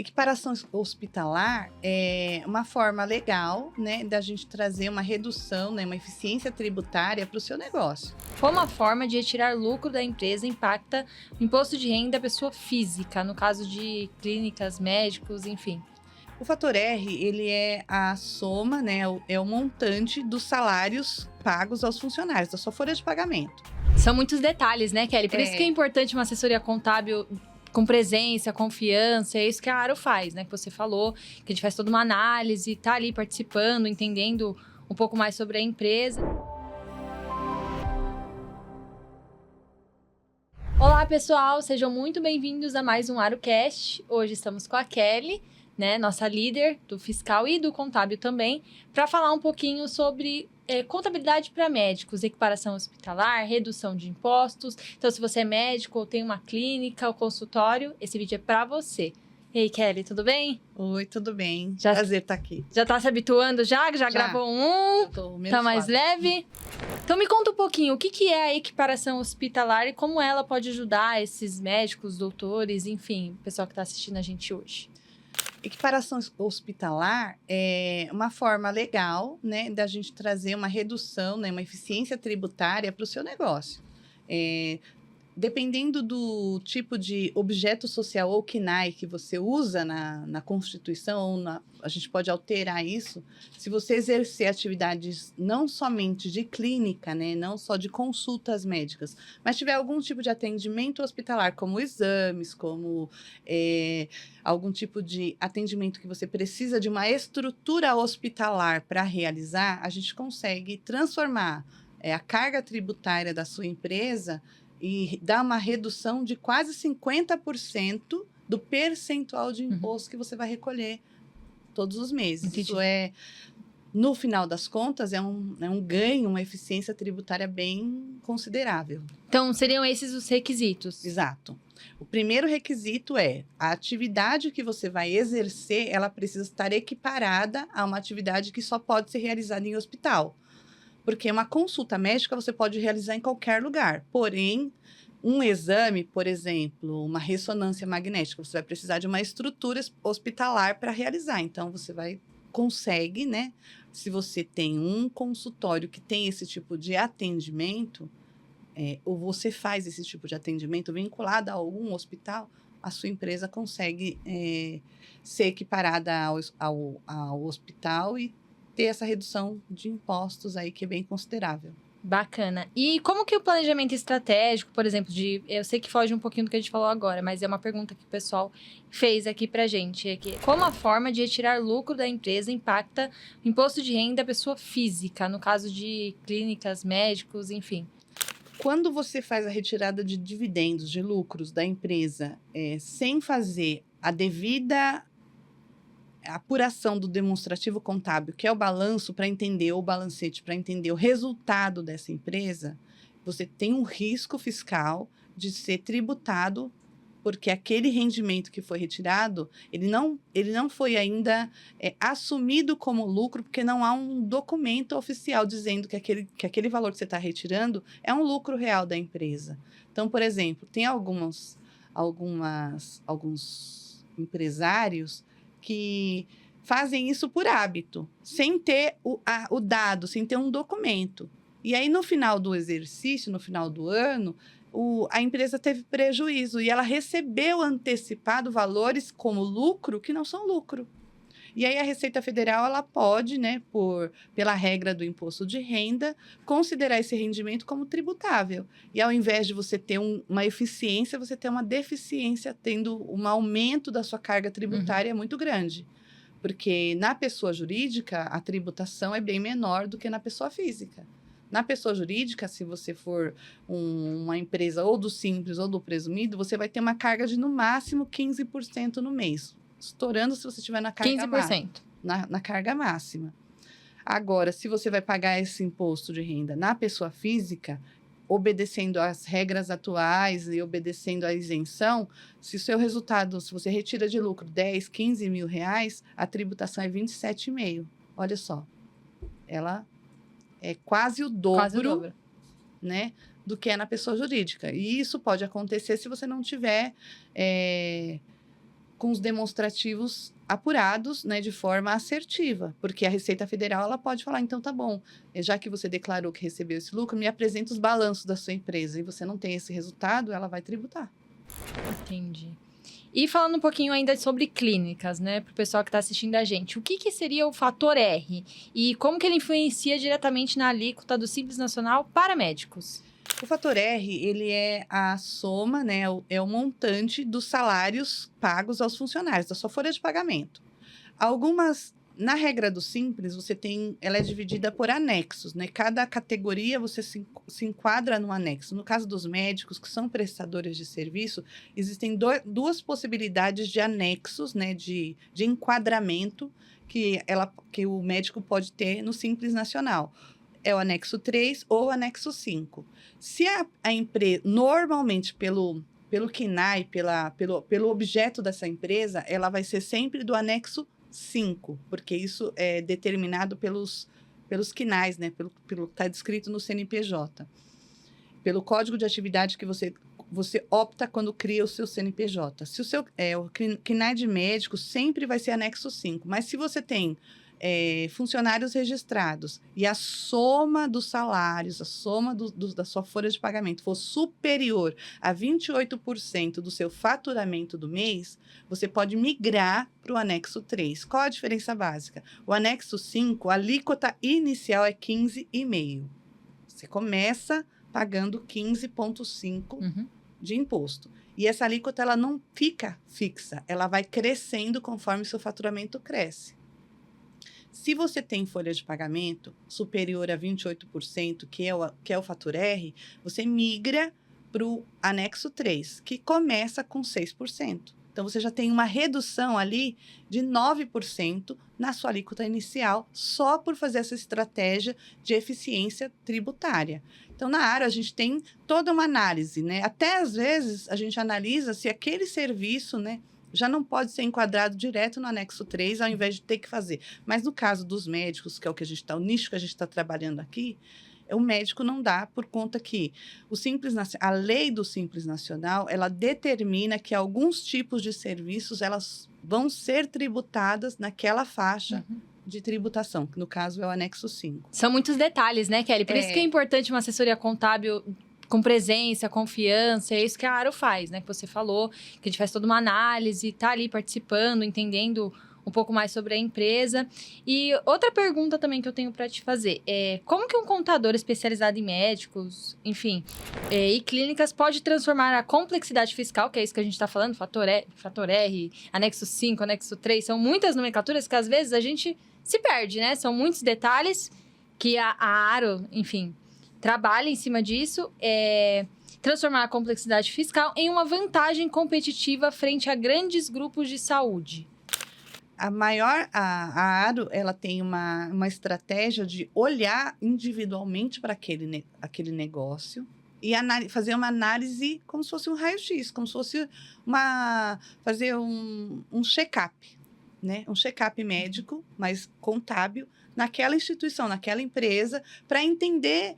Equiparação hospitalar é uma forma legal, né, da gente trazer uma redução, né, uma eficiência tributária para o seu negócio. Como a forma de retirar lucro da empresa impacta o imposto de renda da pessoa física, no caso de clínicas, médicos, enfim. O fator R, ele é a soma, né, é o montante dos salários pagos aos funcionários, da sua folha de pagamento. São muitos detalhes, né, Kelly? Por isso que é É. importante uma assessoria contábil com presença, confiança, é isso que a Aro faz, né? Que você falou, que a gente faz toda uma análise, tá ali participando, entendendo um pouco mais sobre a empresa. Olá, pessoal, sejam muito bem-vindos a mais um AroCast. Hoje estamos com a Kelly, né, nossa líder do fiscal e do contábil também, para falar um pouquinho sobre contabilidade para médicos, equiparação hospitalar, redução de impostos. Então, se você é médico ou tem uma clínica ou consultório, esse vídeo é para você. E aí, Kelly, tudo bem? Oi, tudo bem? Já- Prazer estar aqui. Já tá se habituando já? Já gravou um? Eu tô menos Tá mais suave. leve? Então me conta um pouquinho, o que é a equiparação hospitalar e como ela pode ajudar esses médicos, doutores, enfim, o pessoal que está assistindo a gente hoje. Equiparação hospitalar é uma forma legal, né, da gente trazer uma redução, né, uma eficiência tributária para o seu negócio. Dependendo do tipo de objeto social ou KNAI que você usa na Constituição, a gente pode alterar isso. Se você exercer atividades não somente de clínica, né, não só de consultas médicas, mas tiver algum tipo de atendimento hospitalar, como exames, como algum tipo de atendimento que você precisa de uma estrutura hospitalar para realizar, a gente consegue transformar a carga tributária da sua empresa e dar uma redução de quase 50% do percentual de imposto que você vai recolher todos os meses. Entendi. Isso no final das contas, é um ganho, uma eficiência tributária bem considerável. Então, seriam esses os requisitos? Exato. O primeiro requisito é a atividade que você vai exercer, ela precisa estar equiparada a uma atividade que só pode ser realizada em hospital. Porque uma consulta médica você pode realizar em qualquer lugar. Porém, um exame, por exemplo, uma ressonância magnética, você vai precisar de uma estrutura hospitalar para realizar. Então, você consegue, né? Se você tem um consultório que tem esse tipo de atendimento, ou você faz esse tipo de atendimento vinculado a algum hospital, a sua empresa consegue ser equiparada ao hospital e ter essa redução de impostos aí que é bem considerável. Bacana. E como que o planejamento estratégico, por exemplo, eu sei que foge um pouquinho do que a gente falou agora, mas é uma pergunta que o pessoal fez aqui pra gente. Como a forma de retirar lucro da empresa impacta o imposto de renda da pessoa física, no caso de clínicas, médicos, enfim. Quando você faz a retirada de dividendos, de lucros da empresa, sem fazer a devida apuração do demonstrativo contábil, que é o balanço para entender, ou o balancete para entender o resultado dessa empresa, você tem um risco fiscal de ser tributado, porque aquele rendimento que foi retirado, ele não foi ainda assumido como lucro, porque não há um documento oficial dizendo que aquele valor que você está retirando é um lucro real da empresa. Então, por exemplo, tem alguns empresários que fazem isso por hábito, sem ter o dado, sem ter um documento. E aí, no final do exercício, no final do ano, a empresa teve prejuízo e ela recebeu antecipado valores como lucro que não são lucro. E aí, a Receita Federal ela pode, né, pela regra do imposto de renda, considerar esse rendimento como tributável. E ao invés de você ter uma eficiência, você tem uma deficiência, tendo um aumento da sua carga tributária muito grande. Porque na pessoa jurídica, a tributação é bem menor do que na pessoa física. Na pessoa jurídica, se você for uma empresa ou do Simples ou do Presumido, você vai ter uma carga de, no máximo, 15% no mês. Estourando se você estiver na carga 15%. na carga máxima. Agora, se você vai pagar esse imposto de renda na pessoa física, obedecendo às regras atuais e obedecendo à isenção, se o seu resultado, se você retira de lucro 10, 15 mil reais, a tributação é 27,5. Olha só, ela é quase o dobro, né, do que é na pessoa jurídica. E isso pode acontecer se você não tiver com os demonstrativos apurados, né, de forma assertiva, porque a Receita Federal ela pode falar, então tá bom, já que você declarou que recebeu esse lucro, me apresenta os balanços da sua empresa e você não tem esse resultado, ela vai tributar. Entendi. E falando um pouquinho ainda sobre clínicas, né, para o pessoal que está assistindo a gente, o que seria o fator R e como que ele influencia diretamente na alíquota do Simples Nacional para médicos? O fator R, ele é a soma, né, é o montante dos salários pagos aos funcionários, da sua folha de pagamento. Na regra do Simples, ela é dividida por anexos, né? Cada categoria você se enquadra num anexo. No caso dos médicos, que são prestadores de serviço, existem duas possibilidades de anexos, né, de enquadramento que o médico pode ter no Simples Nacional. É o anexo 3 ou o anexo 5. Se a empresa, normalmente pelo KNAI, pelo objeto dessa empresa, ela vai ser sempre do anexo 5, porque isso é determinado pelos KNAIs, né? Pelo que está descrito no CNPJ. Pelo código de atividade que você opta quando cria o seu CNPJ. Se o KNAI de médico sempre vai ser anexo 5, mas se você tem funcionários registrados e a soma dos salários, a soma da sua folha de pagamento for superior a 28% do seu faturamento do mês, você pode migrar para o anexo 3. Qual a diferença básica? O anexo 5, a alíquota inicial é 15,5%. Você começa pagando 15,5% de imposto. E essa alíquota ela não fica fixa, ela vai crescendo conforme o seu faturamento cresce. Se você tem folha de pagamento superior a 28%, que é o fator R, você migra para o anexo 3, que começa com 6%. Então, você já tem uma redução ali de 9% na sua alíquota inicial, só por fazer essa estratégia de eficiência tributária. Então, na área, a gente tem toda uma análise, né? Até, às vezes, a gente analisa se aquele serviço, né, já não pode ser enquadrado direto no anexo 3, ao invés de ter que fazer. Mas no caso dos médicos, que é o nicho que a gente está trabalhando aqui, o médico não dá por conta que a lei do Simples Nacional, ela determina que alguns tipos de serviços, elas vão ser tributadas naquela faixa de tributação, que no caso é o anexo 5. São muitos detalhes, né, Kelly? Por isso que é importante uma assessoria contábil com presença, confiança, é isso que a Aro faz, né? Que você falou, que a gente faz toda uma análise, tá ali participando, entendendo um pouco mais sobre a empresa. E outra pergunta também que eu tenho para te fazer é como que um contador especializado em médicos, enfim, e clínicas pode transformar a complexidade fiscal, que é isso que a gente está falando, fator R, anexo 5, anexo 3, são muitas nomenclaturas que às vezes a gente se perde, né? São muitos detalhes que a Aro, enfim, trabalha em cima disso, transformar a complexidade fiscal em uma vantagem competitiva frente a grandes grupos de saúde. A Aro, ela tem uma estratégia de olhar individualmente para aquele negócio e fazer uma análise como se fosse um raio-x, como se fosse fazer um check-up, né? Um check-up médico, mas contábil, naquela instituição, naquela empresa, para entender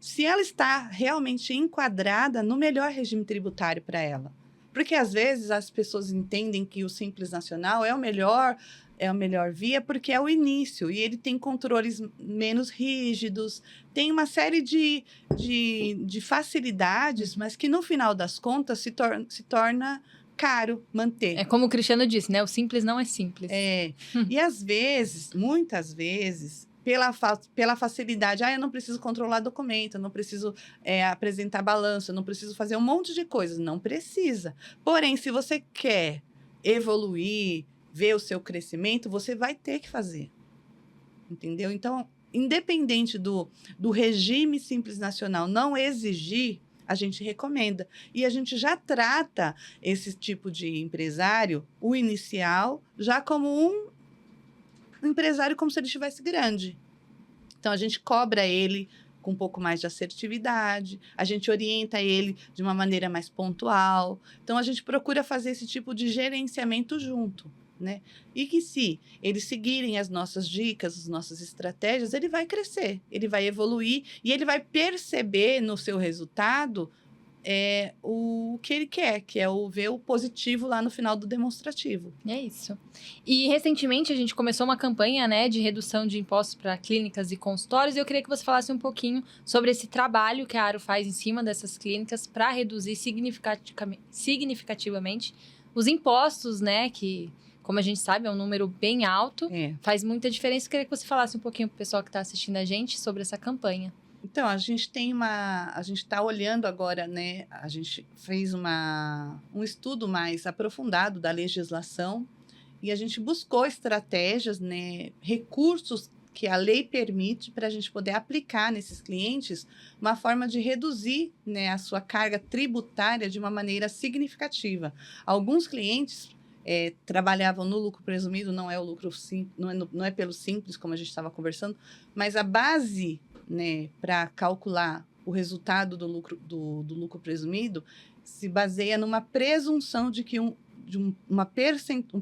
se ela está realmente enquadrada no melhor regime tributário para ela. Porque, às vezes, as pessoas entendem que o Simples Nacional é a melhor via porque é o início e ele tem controles menos rígidos, tem uma série de facilidades, mas que, no final das contas, se torna caro manter. É como o Cristiano disse, né? O simples não é simples. E às vezes, muitas vezes, pela facilidade, eu não preciso controlar documento, eu não preciso apresentar balanço, eu não preciso fazer um monte de coisas. Não precisa. Porém, se você quer evoluir, ver o seu crescimento, você vai ter que fazer. Entendeu? Então, independente do regime Simples Nacional não exigir, a gente recomenda. E a gente já trata esse tipo de empresário, o inicial, já como um empresário como se ele estivesse grande. Então, a gente cobra ele com um pouco mais de assertividade, a gente orienta ele de uma maneira mais pontual. Então, a gente procura fazer esse tipo de gerenciamento junto, né? E que se eles seguirem as nossas dicas, as nossas estratégias, ele vai crescer, ele vai evoluir e ele vai perceber no seu resultado o que ele quer, que é ver o positivo lá no final do demonstrativo. É isso. E recentemente a gente começou uma campanha, né, de redução de impostos para clínicas e consultórios. E eu queria que você falasse um pouquinho sobre esse trabalho que a Aro faz em cima dessas clínicas para reduzir significativamente os impostos, né, que, como a gente sabe, é um número bem alto. Faz muita diferença. Eu queria que você falasse um pouquinho para o pessoal que está assistindo a gente sobre essa campanha. Então, a gente está olhando agora, né? A gente fez um estudo mais aprofundado da legislação e a gente buscou estratégias, né, recursos que a lei permite para a gente poder aplicar nesses clientes uma forma de reduzir, né, a sua carga tributária de uma maneira significativa. Alguns clientes trabalhavam no lucro presumido, não é o lucro não é pelo simples, como a gente estava conversando, mas a base, né, para calcular o resultado do lucro presumido se baseia numa presunção de que um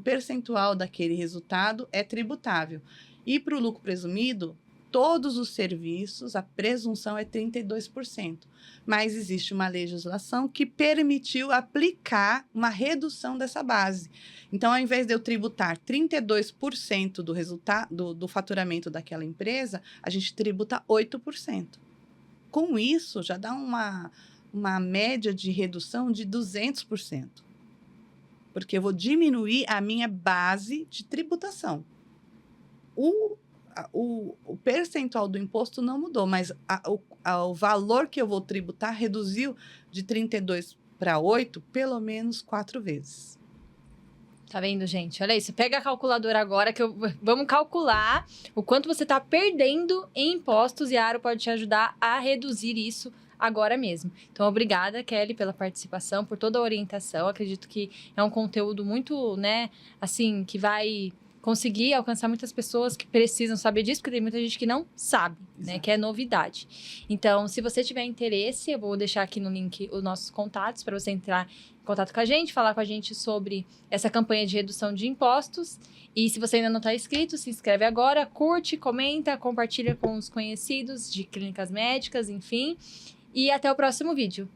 percentual daquele resultado é tributável. E para o lucro presumido, todos os serviços, a presunção é 32%. Mas existe uma legislação que permitiu aplicar uma redução dessa base. Então, ao invés de eu tributar 32% do resultado do faturamento daquela empresa, a gente tributa 8%. Com isso, já dá uma média de redução de 200%. Porque eu vou diminuir a minha base de tributação. O percentual do imposto não mudou, mas o valor que eu vou tributar reduziu de 32 para 8, pelo menos 4 vezes. Tá vendo, gente? Olha isso. Pega a calculadora agora, vamos calcular o quanto você está perdendo em impostos e a Aro pode te ajudar a reduzir isso agora mesmo. Então, obrigada, Kelly, pela participação, por toda a orientação. Acredito que é um conteúdo muito, né, assim, que vai conseguir alcançar muitas pessoas que precisam saber disso, porque tem muita gente que não sabe, né, que é novidade. Então, se você tiver interesse, eu vou deixar aqui no link os nossos contatos para você entrar em contato com a gente, falar com a gente sobre essa campanha de redução de impostos. E se você ainda não está inscrito, se inscreve agora, curte, comenta, compartilha com os conhecidos de clínicas médicas, enfim. E até o próximo vídeo.